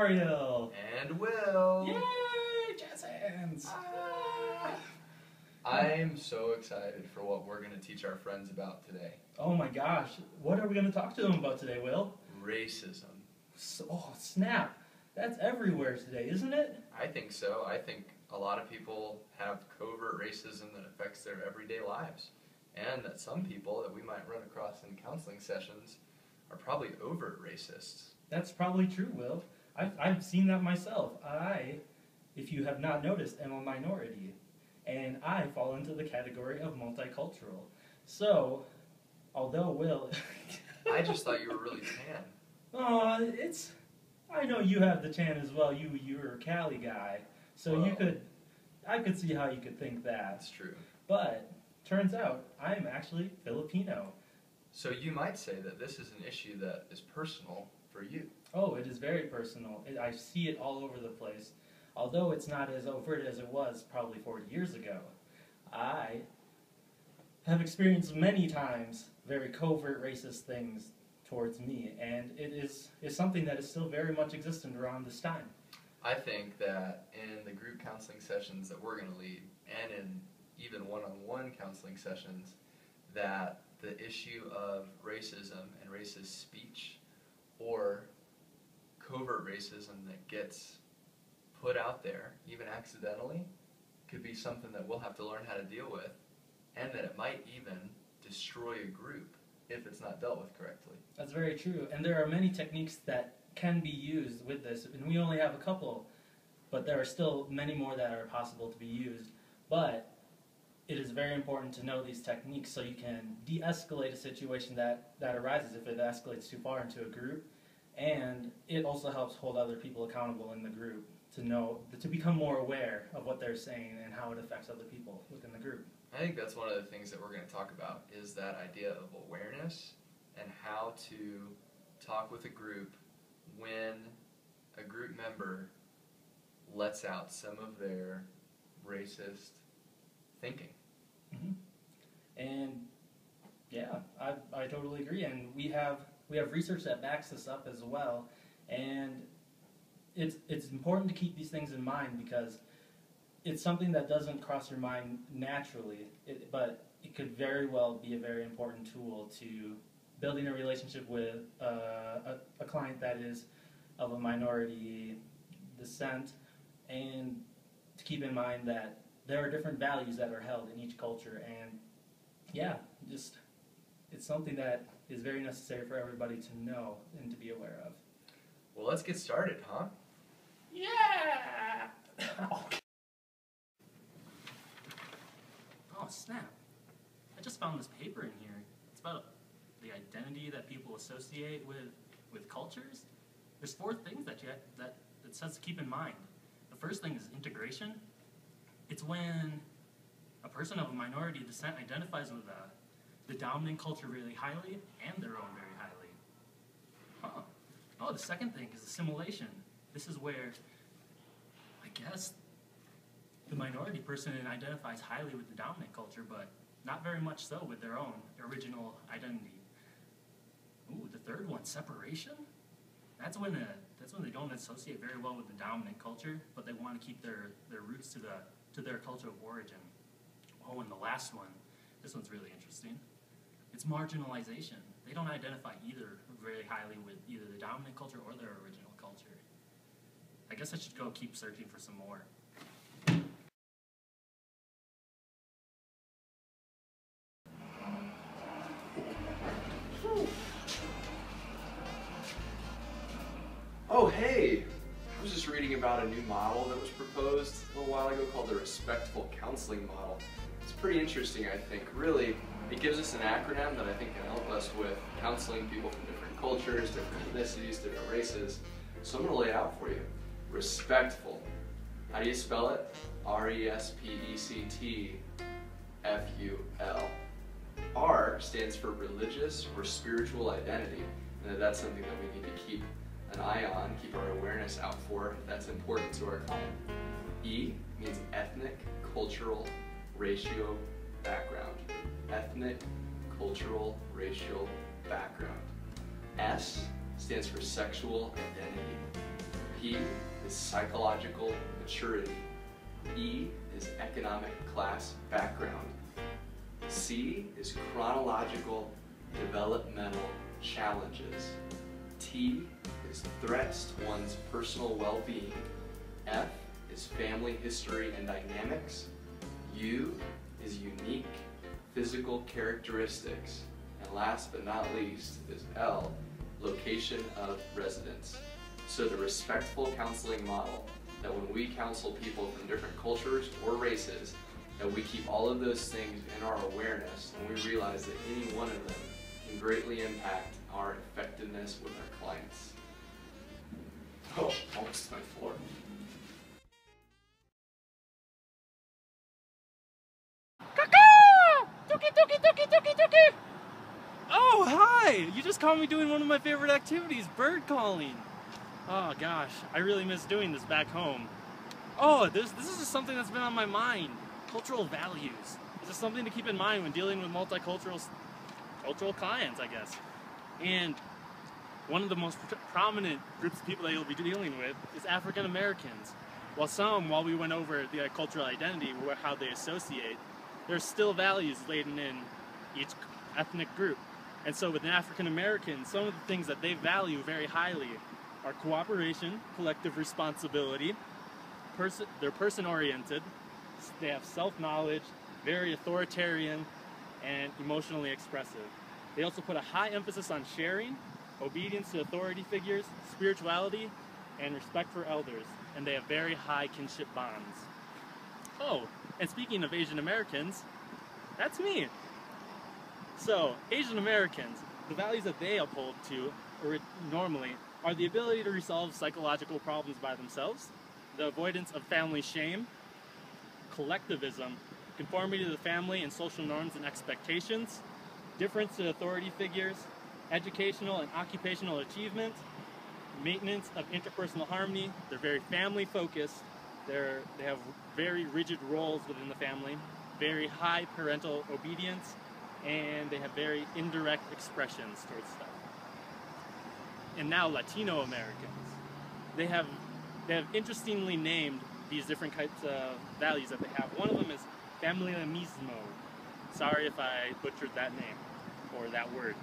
Ariel! And Will! Yay! Jazz hands! I'm so excited for what we're going to teach our friends about today. Oh my gosh, what are we going to talk to them about today, Will? Racism. Oh, snap! That's everywhere today, isn't it? I think so. I think a lot of people have covert racism that affects their everyday lives. And that some people that we might run across in counseling sessions are probably overt racists. That's probably true, Will. I've seen that myself. I, if you have not noticed, am a minority. And I fall into the category of multicultural. So, although Will... I just thought you were really tan. Oh, I know you have the tan as well. You're a Cali guy. So Well, I could see how you could think that. That's true. But, turns out, I'm actually Filipino. So you might say that this is an issue that is personal for you. Oh, it is very personal. I see it all over the place. Although it's not as overt as it was probably 40 years ago. I have experienced many times very covert racist things towards me, and it is something that is still very much existent around this time. I think that in the group counseling sessions that we're going to lead, and in even one-on-one counseling sessions, that the issue of racism and racist speech or covert racism that gets put out there, even accidentally, could be something that we'll have to learn how to deal with, and that it might even destroy a group if it's not dealt with correctly. That's very true, and there are many techniques that can be used with this, and we only have a couple, but there are still many more that are possible to be used. But it is very important to know these techniques so you can de-escalate a situation that arises if it escalates too far into a group, and it also helps hold other people accountable in the group to become more aware of what they're saying and how it affects other people within the group. I think that's one of the things that we're going to talk about is that idea of awareness and how to talk with a group when a group member lets out some of their racist thinking. Mm-hmm. And yeah, I totally agree, and we have research that backs this up as well, and it's important to keep these things in mind because it's something that doesn't cross your mind naturally, but it could very well be a very important tool to building a relationship with a client that is of a minority descent, and to keep in mind that there are different values that are held in each culture, and yeah, just it's something that is very necessary for everybody to know and to be aware of. Well, let's get started, huh? Yeah! Oh, snap. I just found this paper in here. It's about the identity that people associate with cultures. There's 4 things that it says to keep in mind. The first thing is integration. It's when a person of a minority descent identifies with the dominant culture really highly and their own very highly. Huh. Oh, the second thing is assimilation. This is where, I guess, the minority person identifies highly with the dominant culture, but not very much so with their own original identity. Ooh, the third one, separation. That's when they don't associate very well with the dominant culture, but they want to keep their roots to their culture of origin. Oh, and the last one, this one's really interesting. It's marginalization. They don't identify either very highly with either the dominant culture or their original culture. I guess I should go keep searching for some more. Oh, hey! I was just reading about a new model that was proposed a little while ago called the Respectful Counseling Model. It's pretty interesting, I think. Really, it gives us an acronym that I think can help us with counseling people from different cultures, different ethnicities, different races. So I'm going to lay it out for you. Respectful. How do you spell it? R-E-S-P-E-C-T-F-U-L. R stands for religious or spiritual identity, and that's something that we need to keep an eye on, keep our awareness out for. That's important to our client. E means ethnic, cultural, racial background. Ethnic, cultural, racial background. S stands for sexual identity. P is psychological maturity. E is economic class background. C is chronological developmental challenges. T is threats to one's personal well-being. F is family history and dynamics. U is unique physical characteristics. And last but not least is L, location of residence. So the respectful counseling model, that when we counsel people from different cultures or races, that we keep all of those things in our awareness, and we realize that any one of them can greatly impact our effectiveness with our clients. Oh, almost to my floor. Oh, hi! You just caught me doing one of my favorite activities, bird calling. Oh gosh, I really miss doing this back home. Oh, this is just something that's been on my mind. Cultural values. This is something to keep in mind when dealing with multicultural clients, I guess. And one of the most prominent groups of people that you'll be dealing with is African Americans. While we went over the cultural identity, how they associate, there's still values laden in each ethnic group. And so with African Americans, some of the things that they value very highly are cooperation, collective responsibility, they're person-oriented, they have self-knowledge, very authoritarian, and emotionally expressive. They also put a high emphasis on sharing, obedience to authority figures, spirituality, and respect for elders, and they have very high kinship bonds. Oh, and speaking of Asian Americans, that's me. So, Asian Americans, the values that they uphold to, normally, are the ability to resolve psychological problems by themselves, the avoidance of family shame, collectivism, conformity to the family and social norms and expectations, difference to authority figures, educational and occupational achievement, maintenance of interpersonal harmony. They're very family focused. They have very rigid roles within the family, very high parental obedience, and they have very indirect expressions towards stuff. And now Latino Americans. They have interestingly named these different types of values that they have. One of them is familiamismo. Sorry if I butchered that name or that word.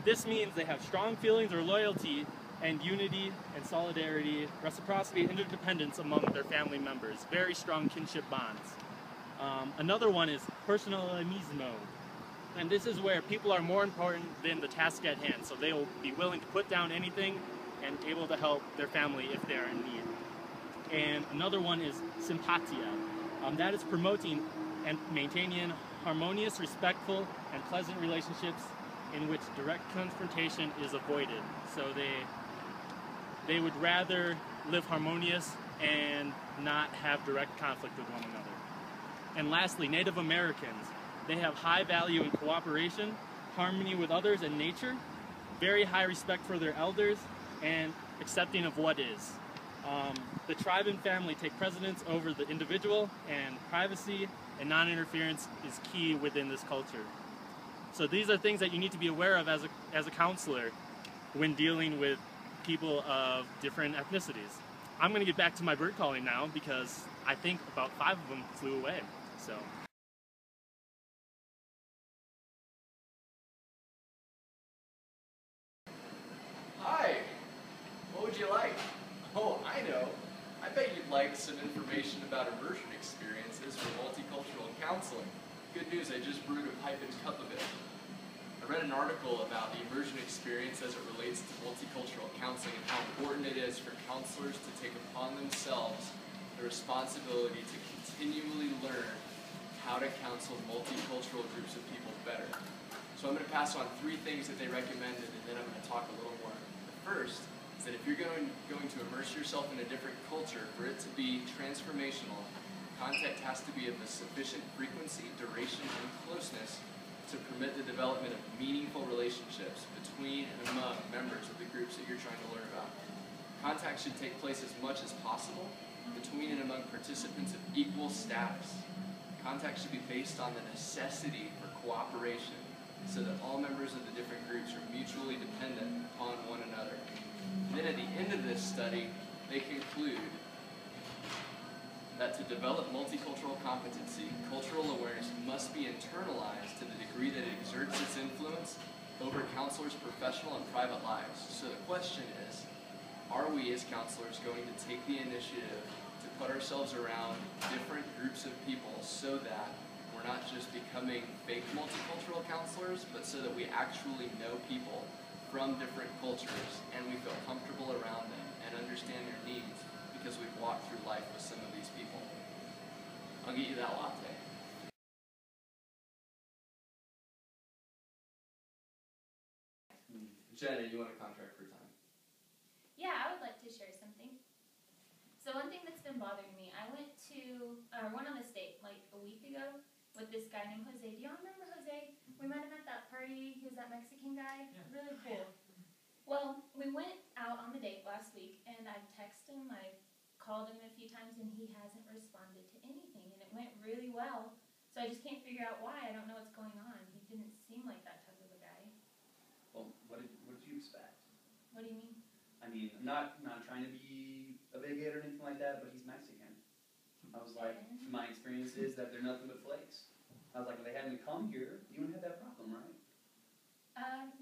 This means they have strong feelings or loyalty and unity and solidarity, reciprocity, and interdependence among their family members. Very strong kinship bonds. Another one is personalismo. And this is where people are more important than the task at hand. So they will be willing to put down anything and able to help their family if they are in need. And another one is simpatia. That is promoting and maintaining harmonious, respectful, and pleasant relationships in which direct confrontation is avoided. So they would rather live harmonious and not have direct conflict with one another. And lastly, Native Americans. They have high value in cooperation, harmony with others and nature, very high respect for their elders, and accepting of what is. The tribe and family take precedence over the individual, and privacy and non-interference is key within this culture. So these are things that you need to be aware of as a counselor when dealing with people of different ethnicities. I'm going to get back to my bird calling now because I think about 5 of them flew away. So. Hi, what would you like? Oh, I know. I bet you'd like some information about immersion experiences for multicultural counseling. Good news, I just brewed a pipe and cup of it. I read an article about the immersion experience as it relates to multicultural counseling and how important it is for counselors to take upon themselves the responsibility to continually learn how to counsel multicultural groups of people better. So I'm going to pass on 3 things that they recommended, and then I'm going to talk a little more. The first is that if you're going to immerse yourself in a different culture, for it to be transformational, contact has to be of a sufficient frequency, duration, and closeness to permit the development of meaningful relationships between and among members of the groups that you're trying to learn about. Contact should take place as much as possible between and among participants of equal status. Contact should be based on the necessity for cooperation so that all members of the different groups are mutually dependent upon one another. And then at the end of this study, they conclude that to develop multicultural competency, cultural awareness must be internalized to the degree that it exerts its influence over counselors' professional and private lives. So the question is, are we as counselors going to take the initiative to put ourselves around different groups of people so that we're not just becoming fake multicultural counselors, but so that we actually know people from different cultures and we feel comfortable around them and understand their needs because we've walked through life with some of these people. I'll get you that latte. Jenna, you want a contract for time? Yeah, I would like to share something. So one thing that's been bothering me, I went on this date like a week ago with this guy named Jose. Do y'all remember Jose? We met him at that party. He was that Mexican guy. Yeah. Really cool. Well, we went out on the date last week, and I've texted him, I've called him a few times, and he hasn't responded to anything, and it went really well. So I just can't figure out why. I don't know what's going on. He didn't seem like that type of a guy. Well, what did you expect? What do you mean? I mean, I'm not trying to be a bigot or anything like that, but he's Mexican. I was like, my experience is that they're nothing but flakes. I was like, if they hadn't come here, you wouldn't have that problem, right?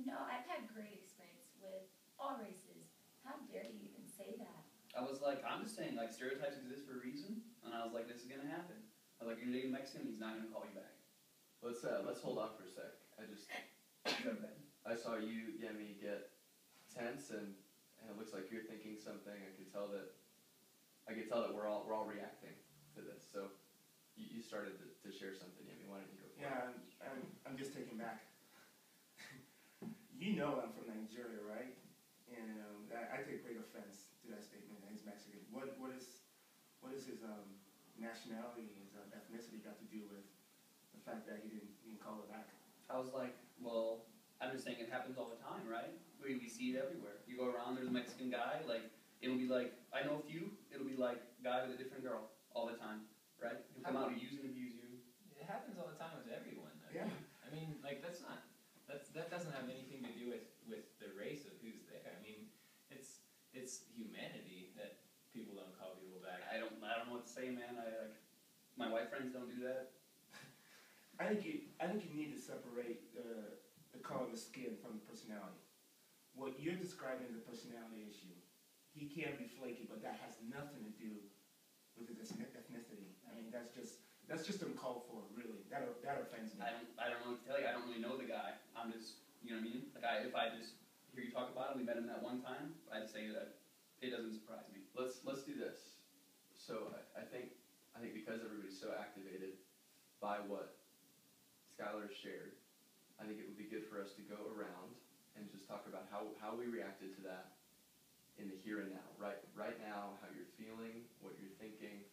No, I've had great experience with all races. How dare you even say that? I was like, I'm just saying, like, stereotypes exist for a reason, and I was like, this is gonna happen. I was like, you're dating Mexican, he's not gonna call you back. Let's hold on for a sec. I saw you, Yemi, get tense, and it looks like you're thinking something. I could tell that we're all reacting to this. So you started to share something, Yemi. Why don't you go for it? Yeah, I'm just taken back. You know I'm from Nigeria, right? And I take great offense to that statement that he's Mexican. What is his nationality, his ethnicity got to do with the fact that he didn't call it back? I was like, well, I'm just saying it happens all the time, right? We see it everywhere. You go around, there's a Mexican guy, like, it'll be like, I know a few, it'll be like, guy with a different girl, all the time, right? He'll come out and use and abuse you. It happens all the time with everyone. Yeah. I mean, like, that doesn't have anything to do with the race of who's there. I mean, it's humanity that people don't call people back. I don't know what to say, man. My white friends don't do that. I think you need to separate the color of the skin from the personality. What you're describing is a personality issue. He can be flaky, but that has nothing to do with his ethnicity. I mean, that's just uncalled for, really. That offends me. I don't know what to tell you. I don't really know the guy. I'm just, you know what I mean? Like, if I just hear you talk about him, we met him that one time, I'd say that it doesn't surprise me. Let's do this. So I think because everybody's so activated by what Skylar shared, I think it would be good for us to go around and just talk about how we reacted to that in the here and now. Right now, how you're feeling, what you're thinking,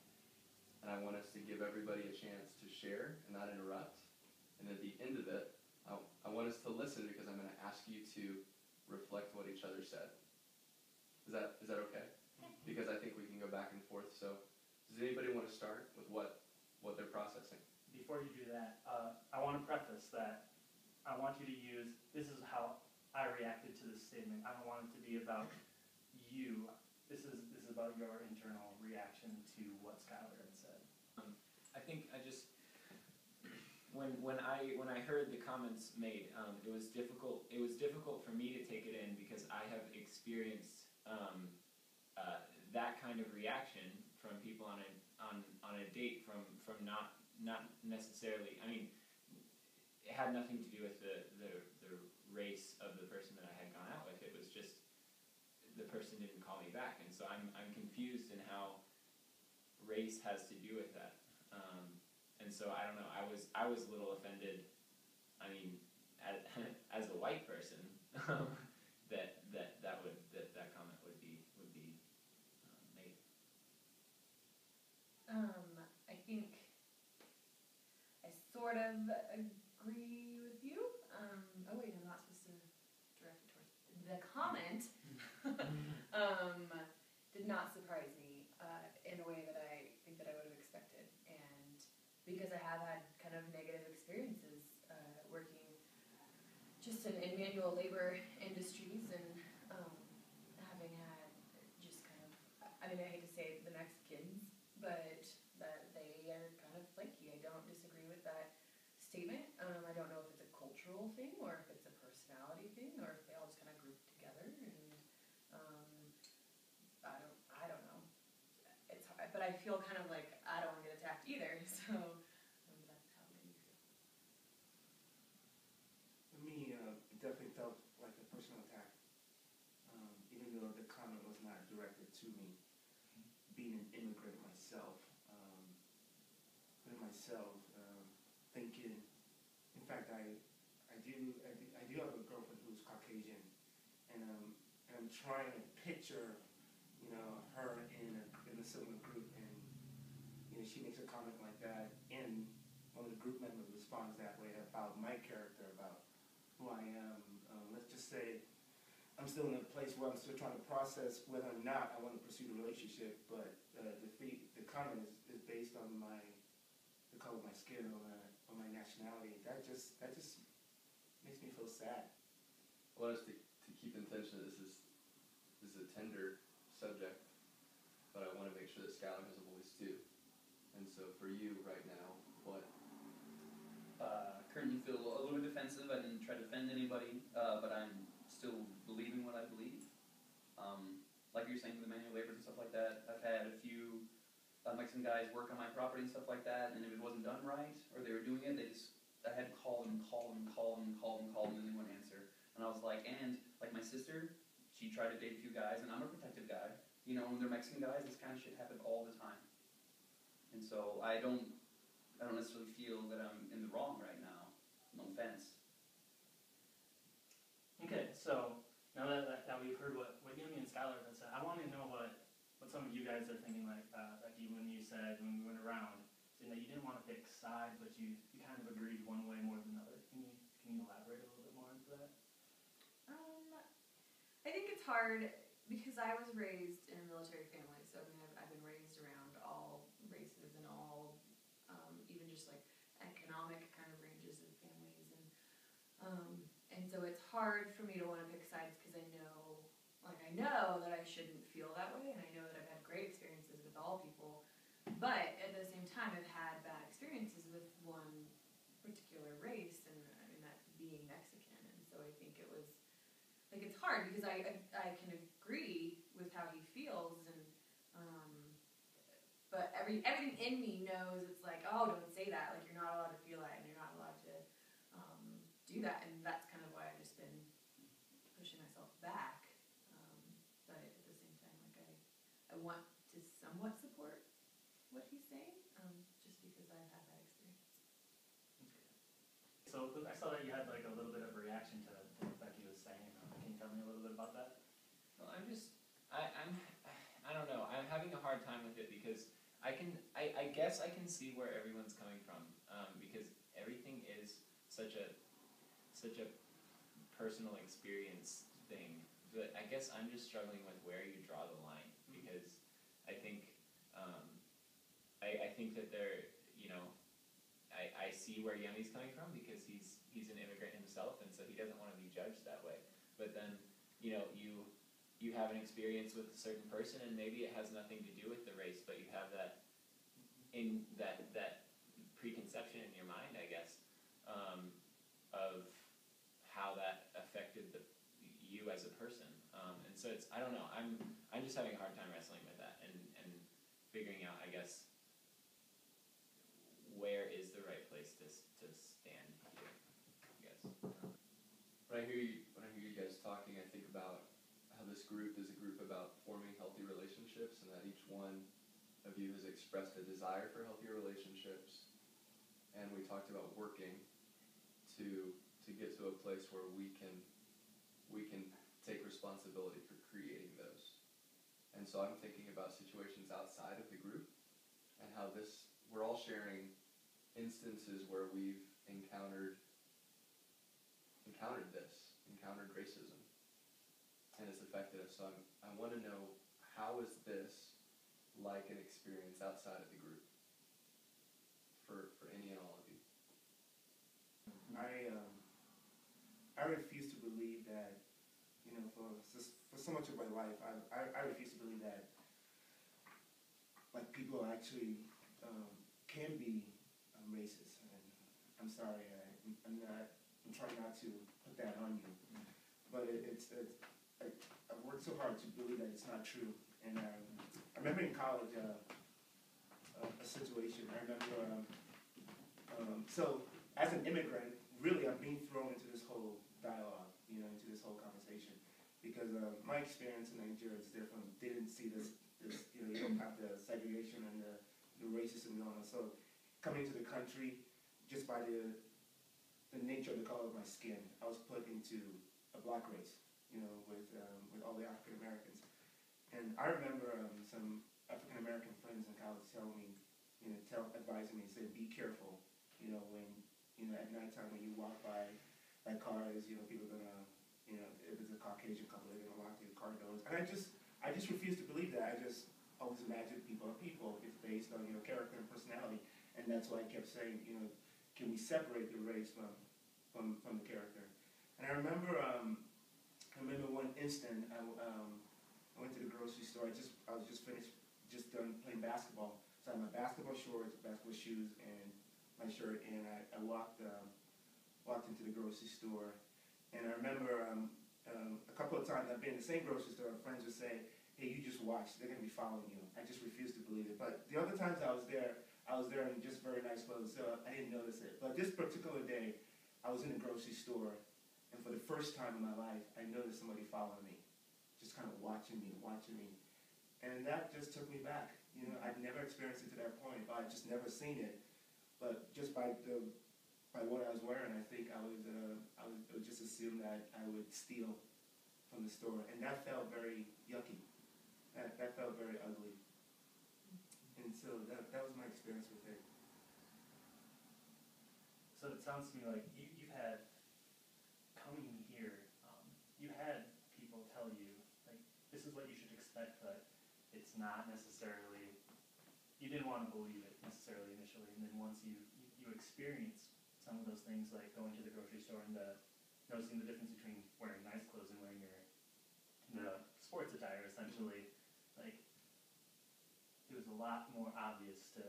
and I want us to give everybody a chance to share and not interrupt. And at the end of it, I want us to listen because I'm going to ask you to reflect what each other said. Is that okay? Because I think we can go back and forth. So does anybody want to start with what they're processing? Before you do that, I want to preface that I want you to use, this is how I reacted to this statement. I don't want it to be about you. This is about your internal reaction to what Skylar had said. I think when I heard the comments made, it was difficult. It was difficult for me to take it in because I have experienced that kind of reaction from people on a date from not necessarily. I mean, it had nothing to do with the race of the person that I had gone out with. It was just the person didn't call me back, and so I'm confused in how race has to do with that. And so I don't know. I was a little offended. I mean, as a white person, that comment would be made. I think I sort of agree with you. Oh wait, I'm not supposed to direct it towards the comment. Did not surprise me in a way that I think that I would have expected, and because I have had kind of negative experiences working just in manual labor industries and having had just kind of, I mean, I hate to say it, the Mexicans, but that they are kind of flaky. I don't disagree with that statement. I don't know if it's a cultural thing or if it's a personality thing or if they all just kind of group together. And I don't know. It's hard, but I feel kind of like I don't want to get attacked either. So that's how it made me feel. For me, it definitely felt like a personal attack, even though the comment was not directed to me. Being an immigrant myself, putting myself, thinking. In fact, I do have a girlfriend who's Caucasian, and I'm trying to picture, her in a similar group, and she makes a comment like that, and one of the group members responds that way about my character, about who I am. Let's just say I'm still in a place where I'm still trying to process whether or not I want to pursue the relationship, but the comment is based on the color of my skin or my nationality. That just makes me feel sad. I want us to keep in tension that this is a tender subject, but I want to make sure that Skylar has a voice too. And so for you right now, what? Currently feel a little bit defensive. I didn't try to defend anybody, but I'm still believing what I believe. Like you're saying with the manual labors and stuff like that, I've had a few Mexican guys work on my property and stuff like that, and if it wasn't done right, or they were doing it, I had to call them, and then they wouldn't answer. And I was like, like my sister, she tried to date a few guys, and I'm a protective guy. When they're Mexican guys, this kind of shit happens all the time. And so I don't necessarily feel that I'm in the wrong right now. No offense. Okay, so now that we've heard what Yumi and Skylar have said, I want to know what some of you guys are thinking, like when you said, when we went around, saying that you didn't want to pick sides, but you kind of agreed one way more than another. Can you elaborate a little bit more into that? I think it's hard because I was raised in a military family, so I've been raised around all races and all, even just like economic kind of ranges of families, and so it's hard for me to want to pick sides because I know that I shouldn't feel that way, and I know that I've had great experiences with all people, but at the same time I've had bad experiences with one particular race, and that being Mexican, and so I think it was like it's hard because I can agree with how he feels, and but everything in me knows it's like, oh, don't say that, like you're not allowed to feel that, and you're not allowed to do that, and that's kind of why I've just been pushing myself back. But at the same time, like I want to somewhat support what he's saying, just because I've had that experience. Okay. So I saw that you had like a little bit of a reaction to what Becky was saying. Can you tell me a little bit about that? Well, I don't know. I'm having a hard time with it because I guess I can see where everyone's coming from, because everything is such a personal experience thing. But I guess I'm just struggling with where you draw the line, because I think I think that I see where Yumi's coming from, because he's an immigrant himself, and so he doesn't want to be judged that way. But then you have an experience with a certain person, and maybe it has nothing to do with the race, but you have that preconception in your mind, I guess, of how that affected you as a person, and so I don't know. I'm just having a hard time wrestling with that and figuring out, I guess, where is the right place to stand here, I guess. When I hear you guys talking, I think about how this group is a group about forming healthy relationships, and that each one of you has expressed a desire for healthy relationships, and we talked about working to get to a place where we can take responsibility for creating those. And so I'm thinking about situations outside of the group, and how we're all sharing instances where we've encountered racism, and it's affected us. So I want to know, how is this like an experience outside of the group for any and all of you? I refuse to believe that, for so much of my life, I refuse to believe that people actually can be racist. And I'm sorry, I'm trying not to put that on you. But I've worked so hard to believe that it's not true. And I remember in college a situation. I remember, so as an immigrant, really I'm being thrown into this whole dialogue, into this whole conversation. Because my experience in Nigeria is different. Didn't see this you don't have the segregation and the racism going on. So coming to the country, just by the nature of the color of my skin, I was put into a black race, with all the African Americans. And I remember some African American friends in college telling me, advising me, saying, be careful, when, at nighttime when you walk by cars, people are gonna, if it's a Caucasian couple, they're gonna lock your car doors. And I just refuse to believe that. I just always imagine people are people. It's based on, character and personality. And that's why I kept saying, can we separate the race from the character? And I remember one instant, I went to the grocery store. I was just done playing basketball. So I had my basketball shorts, basketball shoes, and my shirt. And I walked into the grocery store. And I remember a couple of times I've been in the same grocery store. Friends would say, "Hey, you just watch. They're gonna be following you." I just refused to believe it. But the other times I was there in just very nice clothes, so I didn't notice it. But this particular day, I was in the grocery store, and for the first time in my life, I noticed somebody following me, just kind of watching me. And that just took me back. I'd never experienced it to that point. I'd just never seen it. But just by what I was wearing, I think I would just assume that I would steal from the store. And that felt very yucky. That felt very ugly. And so that was my experience with it. So it sounds to me like you've had, coming here, you had people tell you, like, this is what you should expect, but it's not necessarily, you didn't want to believe it necessarily initially, and then once you experience some of those things, like going to the grocery store and noticing the difference between wearing nice clothes and wearing the sports attire, essentially, like, it was a lot more obvious to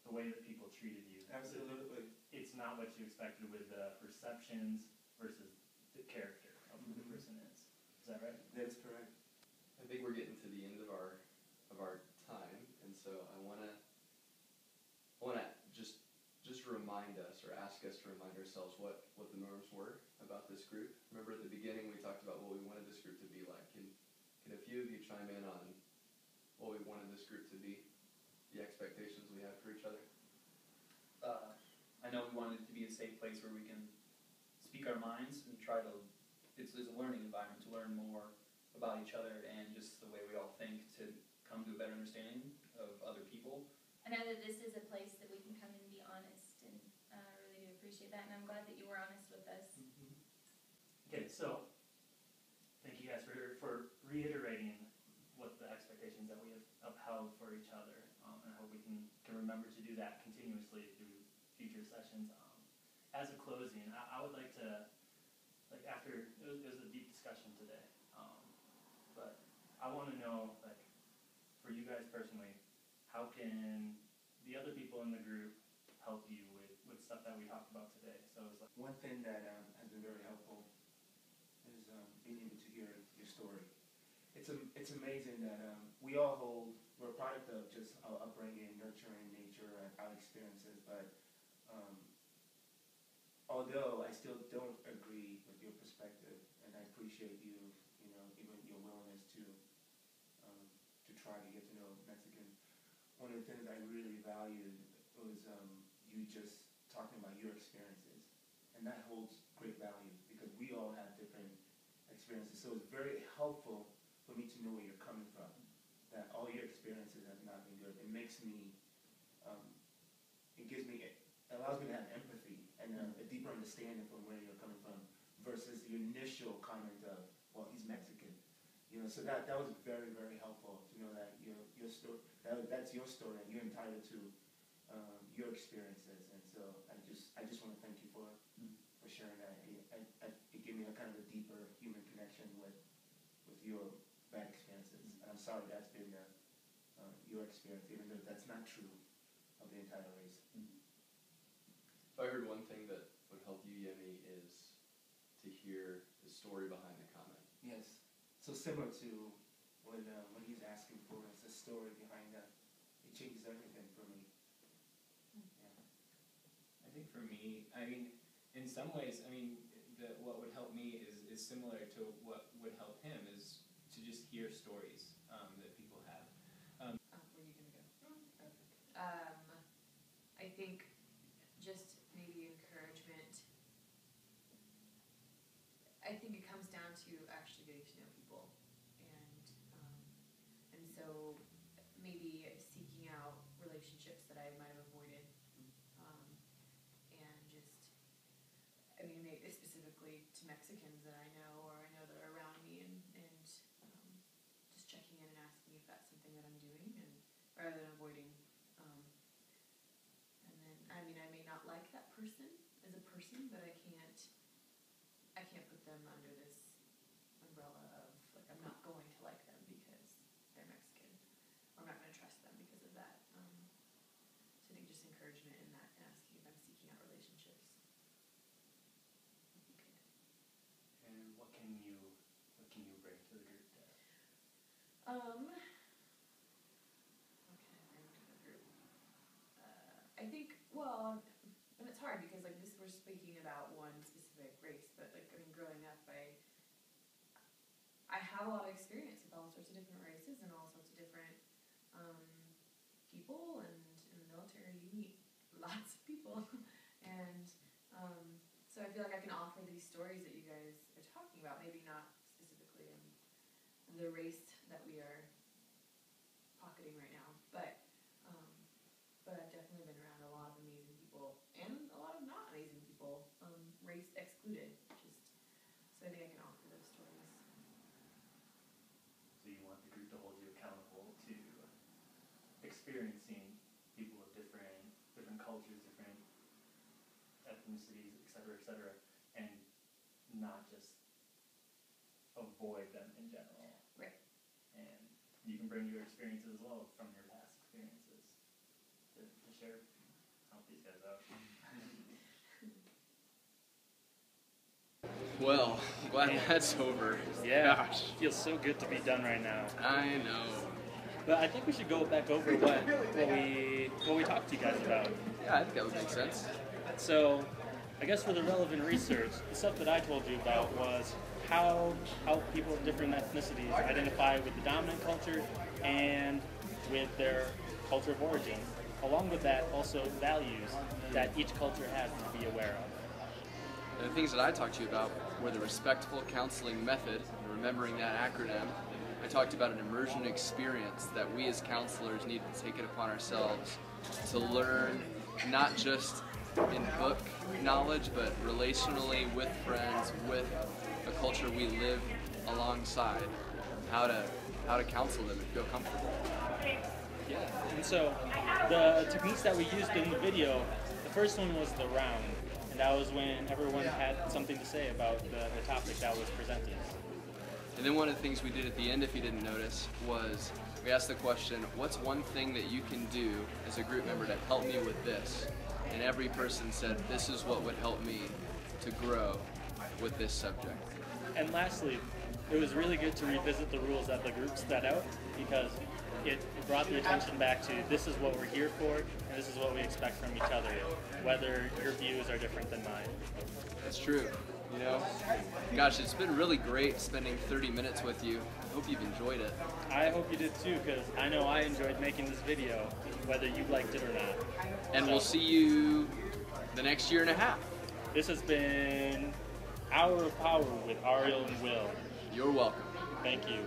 the way that people treated you. Absolutely. It's not what you expected with the perceptions versus the character of who the person is. Is that right? That is correct. I think we're getting to the end of our time, and so I wanna just remind us, or ask us to remind ourselves what the norms were about this group. Remember at the beginning we talked about what we wanted this group to be like. Can a few of you chime in on what we wanted this group to be, the expectations we have for each other? I know we wanted it to be a safe place where we can speak our minds and try to, it's a learning environment to learn more about each other and just the way we all think, to come to a better understanding of other people. I know that this is a place that we can come and be honest, and I really do appreciate that, and I'm glad that you were honest with us. Okay, so thank you guys for reiterating what the expectations that we have upheld for each other, and I hope we can remember to do that continuously through future sessions. As a closing, I would like to, like, after it was a deep discussion today, but I want to know, like, for you guys personally, how can the other people in the group help you with stuff that we talked about today? So it's like, One thing that has been very helpful is being able to hear your story. It's amazing that we're a product of just our upbringing, nurturing, nature, and our experiences. But although I still don't agree with your perspective, and I appreciate you, even your willingness to try to get to know Mexicans. One of the things I really valued was you just talking about your experiences, and that holds great value because we all have different experiences. So it's very helpful for me to know where you're coming from. That all your experiences have not been good. It makes me, it allows me to have empathy and a deeper understanding from where you're coming from versus the initial comment of, well, he's Mexican. So that was very, very helpful to know that your story, that's your story, and you're entitled to your experiences. And so I just want to thank you for sharing that. It gave me a kind of a deeper human connection with your bad experiences. And I'm sorry that's been your experience, even though that's not true of the entire race. If I heard one thing that would help you, Yemi, is to hear the story behind the comment. Yes. So similar to when he's asking for is the story behind that. It changes everything for me. Yeah. I think for me, I mean, in some ways, I mean, what would help me is similar to what would help him, is to just hear stories that people have. Where are you gonna go? I think just maybe encouragement. I think it comes down to actually getting to know people, and so maybe seeking out relationships that I might have avoided, and just, I mean, maybe specifically to Mexicans that I know or I know that are around me, and just checking in and asking if that's something that I'm doing, and rather than avoiding. And then, I mean, I may not like that person as a person, but I can't put them under this umbrella of, like, I'm not going to like them because they're Mexican, or I'm not going to trust them because of that. So I think just encouragement in that, and asking if I'm seeking out relationships would be good. And what can you bring to the group there? What can I bring to the group? I think, well, and it's hard because, like, this, we're speaking about one specific race, but, like, I mean, growing up, I have a lot of experience with all sorts of different races and all sorts of different people, and in the military you meet lots of people, and so I feel like I can offer these stories that you guys are talking about, maybe not specifically in the race that we are pocketing right now, but I've definitely been around a lot of amazing people and a lot of not amazing people, race excluded, so I think I can offer those stories. So you want the group to hold you accountable to experiencing people of different cultures, different ethnicities, et cetera, and not just avoid them in general. Right. And you can bring your experiences as well from your past experiences to share, help these guys out. Well, glad that's over. Yeah, Gosh. feels so good to be done right now. I know. But I think we should go back over what we talked to you guys about. Yeah, I think that would make sense. So, I guess for the relevant research, the stuff that I told you about was how people of different ethnicities identify with the dominant culture and with their culture of origin. Along with that, also values that each culture has to be aware of. And the things that I talked to you about were the respectful counseling method, and remembering that acronym. I talked about an immersion experience that we as counselors need to take it upon ourselves to learn, not just in book knowledge, but relationally with friends, with a culture we live alongside, how to counsel them and feel comfortable. Yeah, and so the techniques that we used in the video, the first one was the round, and that was when everyone had something to say about the topic that was presented. And then one of the things we did at the end, if you didn't notice, was we asked the question, what's one thing that you can do as a group member to help me with this? And every person said, this is what would help me to grow with this subject. And lastly, it was really good to revisit the rules that the group set out, because it brought the attention back to this is what we're here for, and this is what we expect from each other, whether your views are different than mine. That's true. You know, gosh, it's been really great spending 30 minutes with you. I hope you've enjoyed it. I hope you did too, because I know I enjoyed making this video, whether you liked it or not. And we'll see you the next year and a half. This has been Hour of Power with Ariel and Will. You're welcome. Thank you.